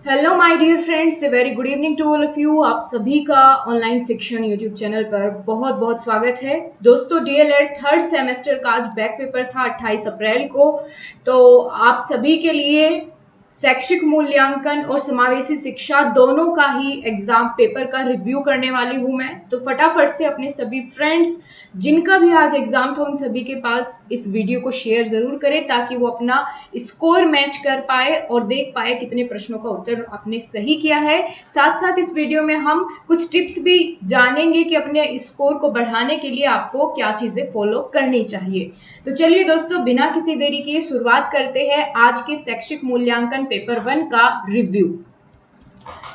Hello my dear friends, very good evening to all of you. आप सभी का online शिक्षण यूट्यूब चैनल पर बहुत बहुत स्वागत है। दोस्तों, डीएलएड थर्ड सेमेस्टर का आज बैक पेपर था 28 अप्रैल को। तो आप सभी के लिए शैक्षिक मूल्यांकन और समावेशी शिक्षा दोनों का ही एग्जाम पेपर का रिव्यू करने वाली हूं मैं। तो फटाफट से अपने सभी फ्रेंड्स जिनका भी आज एग्जाम था उन सभी के पास इस वीडियो को शेयर जरूर करें ताकि वो अपना स्कोर मैच कर पाए और देख पाए कितने प्रश्नों का उत्तर आपने सही किया है। साथ साथ इस वीडियो में हम कुछ टिप्स भी जानेंगे कि अपने स्कोर को बढ़ाने के लिए आपको क्या चीजें फॉलो करनी चाहिए। तो चलिए दोस्तों, बिना किसी देरी के शुरुआत करते हैं आज के शैक्षिक मूल्यांकन पेपर 1 का रिव्यू।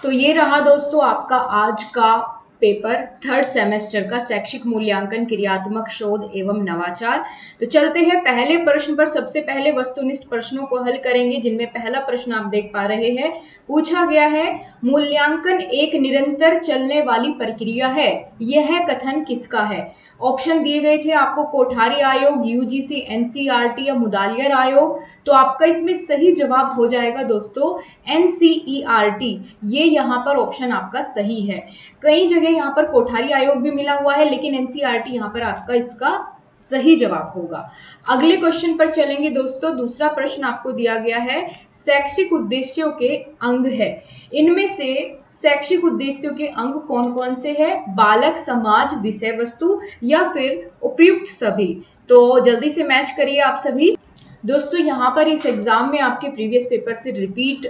तो ये रहा दोस्तों आपका आज का पेपर थर्ड सेमेस्टर का शैक्षिक मूल्यांकन क्रियात्मक शोध एवं नवाचार। तो चलते हैं पहले प्रश्न पर। सबसे पहले वस्तुनिष्ठ प्रश्नों को हल करेंगे, जिनमें पहला प्रश्न आप देख पा रहे हैं। पूछा गया है, मूल्यांकन एक निरंतर चलने वाली प्रक्रिया है, यह कथन किसका है? ऑप्शन दिए गए थे आपको, कोठारी आयोग, यूजीसी, एनसीईआरटी या मुदालियर आयोग। तो आपका इसमें सही जवाब हो जाएगा दोस्तों एनसीईआरटी। ये यहाँ पर ऑप्शन आपका सही है। कई जगह यहाँ पर कोठारी आयोग भी मिला हुआ है, लेकिन एनसीईआरटी यहाँ पर आपका इसका सही जवाब होगा। अगले क्वेश्चन पर चलेंगे दोस्तों। दूसरा प्रश्न आपको दिया गया है, शैक्षिक उद्देश्यों के अंग है। इनमें से शैक्षिक उद्देश्यों के अंग कौन कौन से हैं? बालक, समाज, विषय वस्तु या फिर उपयुक्त सभी? तो जल्दी से मैच करिए आप सभी। दोस्तों, यहाँ पर इस एग्जाम में आपके प्रीवियस पेपर से रिपीट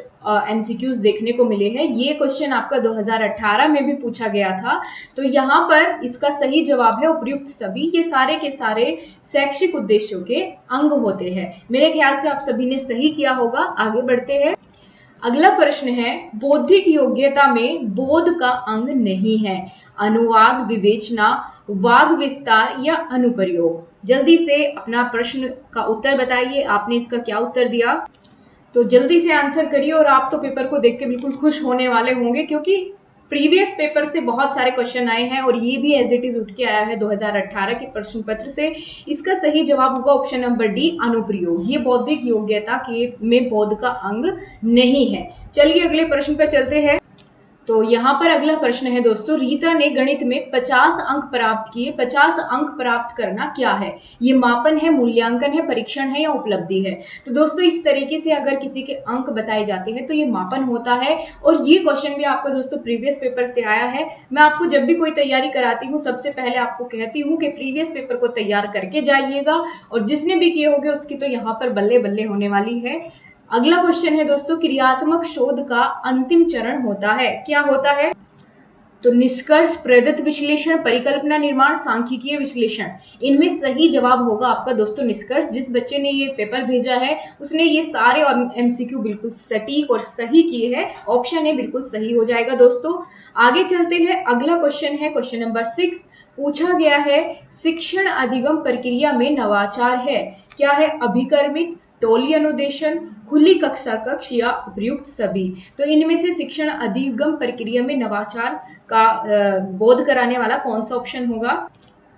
एमसीक्यूज देखने को मिले हैं। ये क्वेश्चन आपका 2018 में भी पूछा गया था। तो यहाँ पर इसका सही जवाब है उपयुक्त सभी। ये सारे के सारे शैक्षिक उद्देश्यों के अंग होते हैं। मेरे ख्याल से आप सभी ने सही किया होगा। आगे बढ़ते हैं। अगला प्रश्न है, बौद्धिक योग्यता में बोध का अंग नहीं है। अनुवाद, विवेचना, वाग विस्तार या अनुप्रयोग? जल्दी से अपना प्रश्न का उत्तर बताइए। आपने इसका क्या उत्तर दिया? तो जल्दी से आंसर करिए। और आप तो पेपर को देख के बिल्कुल खुश होने वाले होंगे, क्योंकि प्रीवियस पेपर से बहुत सारे क्वेश्चन आए हैं और ये भी एज इट इज उठ के आया है 2018 के प्रश्न पत्र से। इसका सही जवाब होगा ऑप्शन नंबर डी, अनुप्रयोग। ये बौद्धिक योग्यता के में बोध का अंग नहीं है। चलिए अगले प्रश्न पर चलते हैं। तो यहाँ पर अगला प्रश्न है दोस्तों, रीता ने गणित में 50 अंक प्राप्त किए। 50 अंक प्राप्त करना क्या है? ये मापन है, मूल्यांकन है, परीक्षण है या उपलब्धि है? तो दोस्तों, इस तरीके से अगर किसी के अंक बताए जाते हैं तो ये मापन होता है। और ये क्वेश्चन भी आपका दोस्तों प्रीवियस पेपर से आया है। मैं आपको जब भी कोई तैयारी कराती हूँ सबसे पहले आपको कहती हूँ कि प्रीवियस पेपर को तैयार करके जाइएगा, और जिसने भी किए होंगे उसकी तो यहाँ पर बल्ले बल्ले होने वाली है। अगला क्वेश्चन है दोस्तों, क्रियात्मक शोध का अंतिम चरण होता है, क्या होता है? तो निष्कर्ष, प्रदत्त विश्लेषण, परिकल्पना निर्माण, सांख्यिकीय विश्लेषण। इनमें सही जवाब होगा आपका दोस्तों निष्कर्ष। जिस बच्चे ने ये पेपर भेजा है उसने ये सारे एमसीक्यू बिल्कुल सटीक और सही किए हैं। ऑप्शन ए बिल्कुल सही हो जाएगा दोस्तों। आगे चलते हैं। अगला क्वेश्चन है क्वेश्चन नंबर 6। पूछा गया है, शिक्षण अधिगम प्रक्रिया में नवाचार है, क्या है? अभिकर्मित, टोली अनुदेशन, खुली कक्षा कक्ष या उपयुक्त सभी? तो इनमें से शिक्षण अधिगम प्रक्रिया में नवाचार का बोध कराने वाला कौन सा ऑप्शन होगा?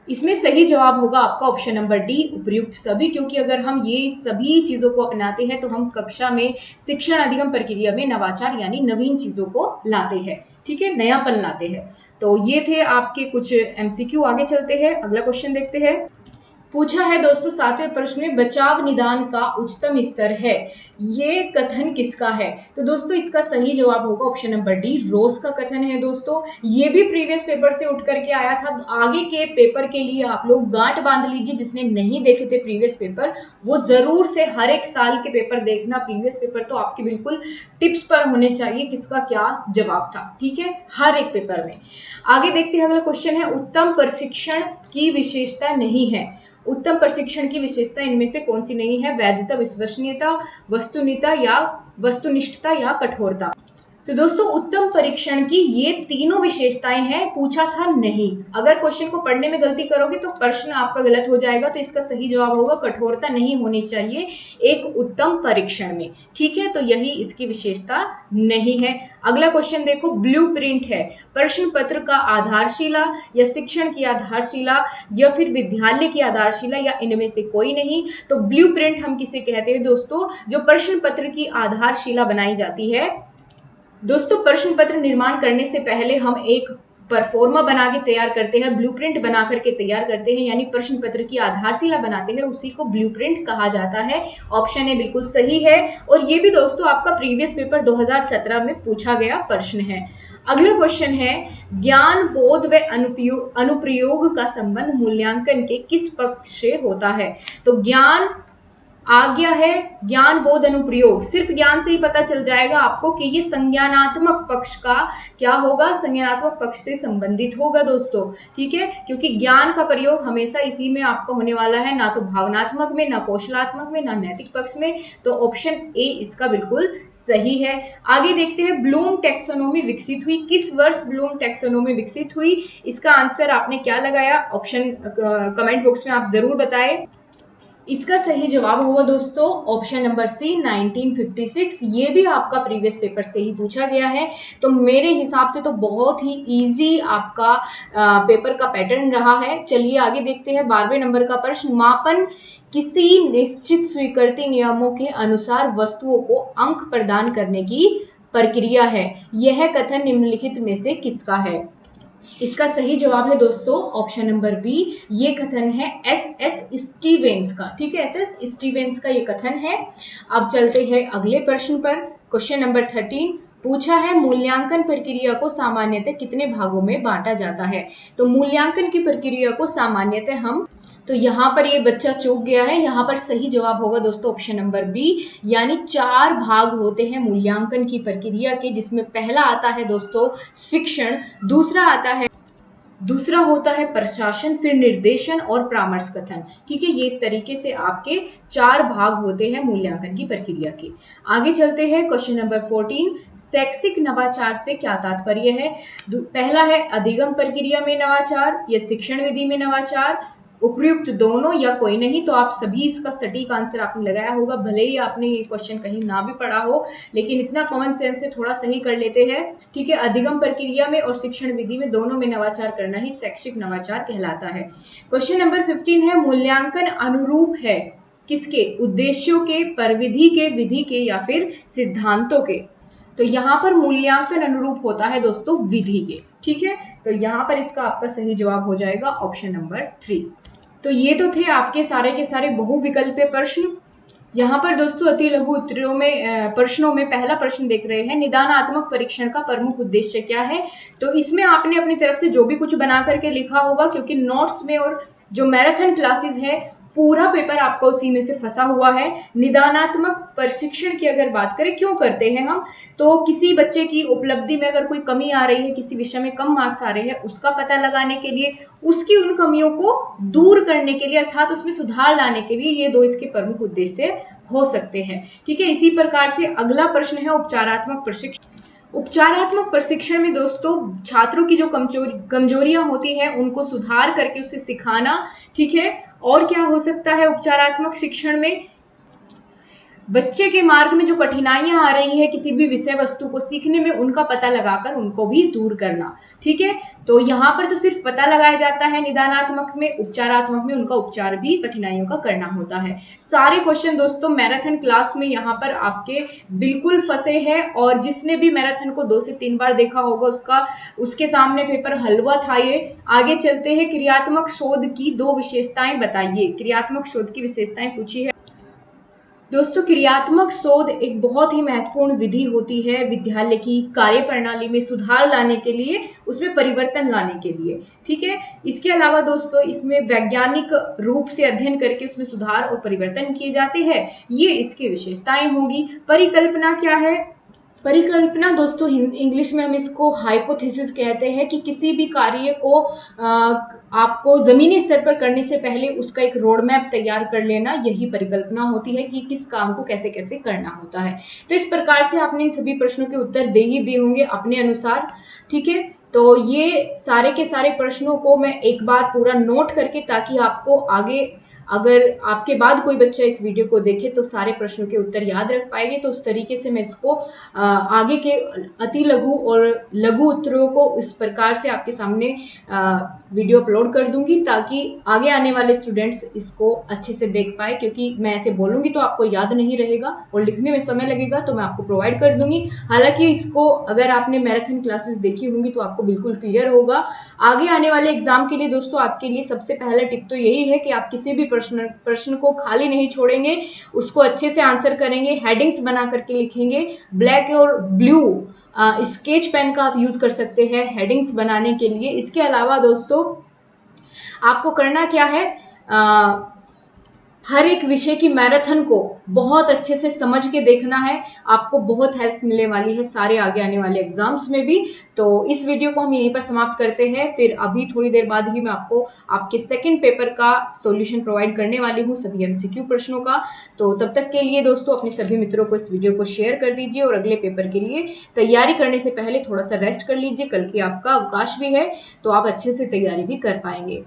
इसमें सही जवाब होगा आपका ऑप्शन नंबर डी, उपयुक्त सभी। क्योंकि अगर हम ये सभी चीजों को अपनाते हैं तो हम कक्षा में शिक्षण अधिगम प्रक्रिया में नवाचार यानी नवीन चीजों को लाते हैं। ठीक है, नयापन लाते हैं। तो ये थे आपके कुछ एमसीक्यू। आगे चलते हैं, अगला क्वेश्चन देखते हैं। पूछा है दोस्तों 7वें प्रश्न में, बचाव निदान का उच्चतम स्तर है, ये कथन किसका है? तो दोस्तों इसका सही जवाब होगा ऑप्शन नंबर डी, रोज का कथन है दोस्तों। ये भी प्रीवियस पेपर से उठ करके आया था। आगे के पेपर के लिए आप लोग गांठ बांध लीजिए। जिसने नहीं देखे थे प्रीवियस पेपर वो जरूर से हर एक साल के पेपर देखना। प्रीवियस पेपर तो आपके बिल्कुल टिप्स पर होने चाहिए, किसका क्या जवाब था। ठीक है, हर एक पेपर में। आगे देखते हैं, अगला क्वेश्चन है, उत्तम प्रशिक्षण की विशेषता नहीं है। उत्तम प्रशिक्षण की विशेषता इनमें से कौन सी नहीं है? वैधता, विश्वसनीयता, वस्तुनिष्ठता या कठोरता? तो दोस्तों उत्तम परीक्षण की ये तीनों विशेषताएं हैं। पूछा था नहीं। अगर क्वेश्चन को पढ़ने में गलती करोगे तो प्रश्न आपका गलत हो जाएगा। तो इसका सही जवाब होगा कठोरता नहीं होनी चाहिए एक उत्तम परीक्षण में। ठीक है, तो यही इसकी विशेषता नहीं है। अगला क्वेश्चन देखो, ब्लूप्रिंट है, प्रश्न पत्र का आधारशिला या शिक्षण की आधारशिला या फिर विद्यालय की आधारशिला या इनमें से कोई नहीं? तो ब्लूप्रिंट हम किसे कहते हैं दोस्तों? जो प्रश्न पत्र की आधारशिला बनाई जाती है दोस्तों प्रश्न पत्र निर्माण करने से पहले हम एक परफॉर्मा बना के तैयार करते हैं, ब्लूप्रिंट बना करके तैयार करते हैं, यानी प्रश्न पत्र की आधारशिला बनाते हैं, उसी को ब्लूप्रिंट कहा जाता है। ऑप्शन ए बिल्कुल सही है। और ये भी दोस्तों आपका प्रीवियस पेपर 2017 में पूछा गया प्रश्न है। अगला क्वेश्चन है, ज्ञान बोध व अनुप्रयोग का संबंध मूल्यांकन के किस पक्ष से होता है? तो ज्ञान आ गया है, ज्ञान बोध अनुप्रयोग, सिर्फ ज्ञान से ही पता चल जाएगा आपको कि ये संज्ञानात्मक पक्ष का क्या होगा, संज्ञानात्मक पक्ष से संबंधित होगा दोस्तों। ठीक है, क्योंकि ज्ञान का प्रयोग हमेशा इसी में आपका होने वाला है, ना तो भावनात्मक में, ना कौशलात्मक में, ना नैतिक पक्ष में। तो ऑप्शन ए इसका बिल्कुल सही है। आगे देखते हैं, ब्लूम टैक्सोनॉमी विकसित हुई किस वर्ष? ब्लूम टैक्सोनॉमी विकसित हुई, इसका आंसर आपने क्या लगाया? ऑप्शन कमेंट बॉक्स में आप जरूर बताएं। इसका सही जवाब होगा दोस्तों ऑप्शन नंबर सी 1956। ये भी आपका प्रीवियस पेपर से ही पूछा गया है। तो मेरे हिसाब से तो बहुत ही इजी आपका पेपर का पैटर्न रहा है। चलिए आगे देखते हैं 12वें नंबर का प्रश्न, मापन किसी निश्चित स्वीकृति नियमों के अनुसार वस्तुओं को अंक प्रदान करने की प्रक्रिया है। यह कथन निम्नलिखित में से किसका है? इसका सही जवाब है दोस्तों ऑप्शन नंबर बी। ये कथन है एस स्टीवेंस का। ठीक है, एस स्टीवेंस का ये कथन है। अब चलते हैं अगले प्रश्न पर। क्वेश्चन नंबर 13 पूछा है, मूल्यांकन प्रक्रिया को सामान्यतः कितने भागों में बांटा जाता है? तो मूल्यांकन की प्रक्रिया को सामान्यतः हम, तो यहाँ पर ये बच्चा चूक गया है, यहाँ पर सही जवाब होगा दोस्तों ऑप्शन नंबर बी, यानी 4 भाग होते हैं मूल्यांकन की प्रक्रिया के, जिसमें पहला आता है दोस्तों शिक्षण, दूसरा होता है प्रशासन, फिर निर्देशन और परामर्श कथन। ठीक है, ये इस तरीके से आपके 4 भाग होते हैं मूल्यांकन की प्रक्रिया के। आगे चलते हैं क्वेश्चन नंबर 14, शैक्षिक नवाचार से क्या तात्पर्य है? पहला है अधिगम प्रक्रिया में नवाचार या शिक्षण विधि में नवाचार, उपयुक्त दोनों या कोई नहीं। तो आप सभी इसका सटीक आंसर आपने लगाया होगा, भले ही आपने ये क्वेश्चन कहीं ना भी पढ़ा हो, लेकिन इतना कॉमन सेंस से थोड़ा सही कर लेते हैं। ठीक है, अधिगम प्रक्रिया में और शिक्षण विधि में दोनों में नवाचार करना ही शैक्षिक नवाचार कहलाता है। क्वेश्चन नंबर 15 है, मूल्यांकन अनुरूप है किसके? उद्देश्यों के, परिविधि के, विधि के या फिर सिद्धांतों के? तो यहाँ पर मूल्यांकन अनुरूप होता है दोस्तों विधि के। ठीक है, तो यहाँ पर इसका आपका सही जवाब हो जाएगा ऑप्शन नंबर 3। तो ये तो थे आपके सारे के सारे बहुविकल्पीय प्रश्न। यहाँ पर दोस्तों अति लघु उत्तरों में प्रश्नों में पहला प्रश्न देख रहे हैं, निदानात्मक परीक्षण का प्रमुख उद्देश्य क्या है? तो इसमें आपने अपनी तरफ से जो भी कुछ बना करके लिखा होगा, क्योंकि नोट्स में और जो मैराथन क्लासेस है पूरा पेपर आपका उसी में से फंसा हुआ है। निदानात्मक प्रशिक्षण की अगर बात करें, क्यों करते हैं हम? तो किसी बच्चे की उपलब्धि में अगर कोई कमी आ रही है, किसी विषय में कम मार्क्स आ रहे हैं, उसका पता लगाने के लिए, उसकी उन कमियों को दूर करने के लिए, अर्थात उसमें सुधार लाने के लिए ये 2 इसके प्रमुख उद्देश्य हो सकते हैं। ठीक है, इसी प्रकार से अगला प्रश्न है उपचारात्मक प्रशिक्षण। उपचारात्मक प्रशिक्षण में दोस्तों छात्रों की जो कमजोरियां होती हैं उनको सुधार करके उसे सिखाना। ठीक है, और क्या हो सकता है उपचारात्मक शिक्षण में? बच्चे के मार्ग में जो कठिनाइयां आ रही है किसी भी विषय वस्तु को सीखने में, उनका पता लगाकर उनको भी दूर करना। ठीक है, तो यहाँ पर तो सिर्फ पता लगाया जाता है निदानात्मक में, उपचारात्मक में उनका उपचार भी कठिनाइयों का करना होता है। सारे क्वेश्चन दोस्तों मैराथन क्लास में यहाँ पर आपके बिल्कुल फंसे हैं, और जिसने भी मैराथन को 2 से 3 बार देखा होगा उसके सामने पेपर हलवा था ये। आगे चलते हैं, क्रियात्मक शोध की 2 विशेषताएं बताइए। क्रियात्मक शोध की विशेषताएं पूछी है दोस्तों। क्रियात्मक शोध एक बहुत ही महत्वपूर्ण विधि होती है विद्यालय की कार्य प्रणाली में सुधार लाने के लिए, उसमें परिवर्तन लाने के लिए। ठीक है, इसके अलावा दोस्तों इसमें वैज्ञानिक रूप से अध्ययन करके उसमें सुधार और परिवर्तन किए जाते हैं, ये इसकी विशेषताएं होगी। परिकल्पना क्या है? परिकल्पना दोस्तों इंग्लिश में हम इसको हाइपोथेसिस कहते हैं, कि किसी भी कार्य को आपको जमीनी स्तर पर करने से पहले उसका एक रोड मैप तैयार कर लेना, यही परिकल्पना होती है कि किस काम को कैसे कैसे करना होता है। तो इस प्रकार से आपने इन सभी प्रश्नों के उत्तर दे ही दिए होंगे अपने अनुसार। ठीक है, तो ये सारे के सारे प्रश्नों को मैं एक बार पूरा नोट करके, ताकि आपको आगे अगर आपके बाद कोई बच्चा इस वीडियो को देखे तो सारे प्रश्नों के उत्तर याद रख पाएंगे। तो उस तरीके से मैं इसको आगे के अति लघु और लघु उत्तरों को इस प्रकार से आपके सामने वीडियो अपलोड कर दूंगी, ताकि आगे आने वाले स्टूडेंट्स इसको अच्छे से देख पाए। क्योंकि मैं ऐसे बोलूंगी तो आपको याद नहीं रहेगा और लिखने में समय लगेगा, तो मैं आपको प्रोवाइड कर दूंगी। हालांकि इसको अगर आपने मैराथन क्लासेस देखी होंगी तो आपको बिल्कुल क्लियर होगा। आगे आने वाले एग्जाम के लिए दोस्तों आपके लिए सबसे पहला टिप तो यही है कि आप किसी भी प्रश्न को खाली नहीं छोड़ेंगे, उसको अच्छे से आंसर करेंगे, हेडिंग्स बना करके लिखेंगे। ब्लैक और ब्लू स्केच पेन का आप यूज कर सकते हैं हेडिंग्स बनाने के लिए। इसके अलावा दोस्तों आपको करना क्या है, हर एक विषय की मैराथन को बहुत अच्छे से समझ के देखना है। आपको बहुत हेल्प मिलने वाली है सारे आगे आने वाले एग्जाम्स में भी। तो इस वीडियो को हम यहीं पर समाप्त करते हैं। फिर अभी थोड़ी देर बाद ही मैं आपको आपके सेकंड पेपर का सॉल्यूशन प्रोवाइड करने वाली हूँ, सभी एमसीक्यू प्रश्नों का। तो तब तक के लिए दोस्तों अपने सभी मित्रों को इस वीडियो को शेयर कर दीजिए और अगले पेपर के लिए तैयारी करने से पहले थोड़ा सा रेस्ट कर लीजिए। कल की आपका अवकाश भी है तो आप अच्छे से तैयारी भी कर पाएंगे।